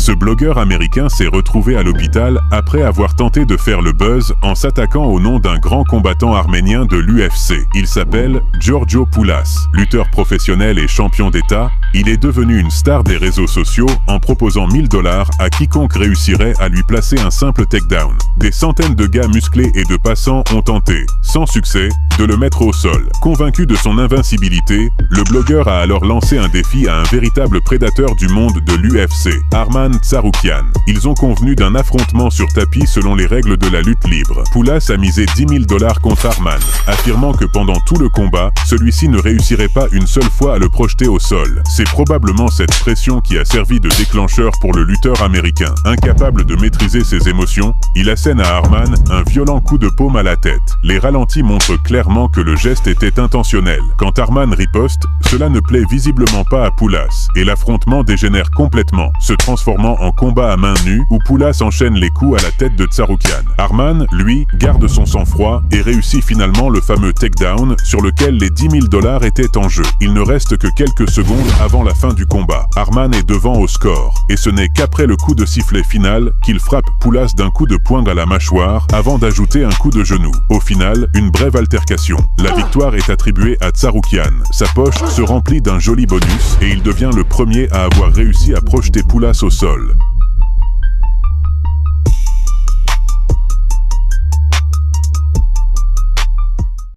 Ce blogueur américain s'est retrouvé à l'hôpital après avoir tenté de faire le buzz en s'attaquant au nom d'un grand combattant arménien de l'UFC. Il s'appelle Giorgio Poulas. Lutteur professionnel et champion d'État, il est devenu une star des réseaux sociaux en proposant 1000 $ à quiconque réussirait à lui placer un simple takedown. Des centaines de gars musclés et de passants ont tenté, sans succès, de le mettre au sol. Convaincu de son invincibilité, le blogueur a alors lancé un défi à un véritable prédateur du monde de l'UFC, Arman Tsarukyan. Ils ont convenu d'un affrontement sur tapis selon les règles de la lutte libre. Poulas a misé 10 000 $ contre Arman, affirmant que pendant tout le combat, celui-ci ne réussirait pas une seule fois à le projeter au sol. C'est probablement cette pression qui a servi de déclencheur pour le lutteur américain. Incapable de maîtriser ses émotions, il assène à Arman un violent coup de paume à la tête. Les ralentis montrent clairement que le geste était intentionnel. Quand Arman riposte, cela ne plaît visiblement pas à Poulas, et l'affrontement dégénère complètement, se transformant en combat à main nue où Poulas enchaîne les coups à la tête de Tsarukyan. Arman, lui, garde son sang-froid et réussit finalement le fameux takedown sur lequel les 10 000 $ étaient en jeu. Il ne reste que quelques secondes avant la fin du combat. Arman est devant au score, et ce n'est qu'après le coup de sifflet final qu'il frappe Poulas d'un coup de poing à la mâchoire avant d'ajouter un coup de genou. Au final, une brève altercation. La victoire est attribuée à Tsarukyan. Sa poche se remplit d'un joli bonus et il devient le premier à avoir réussi à projeter Poulas au sol.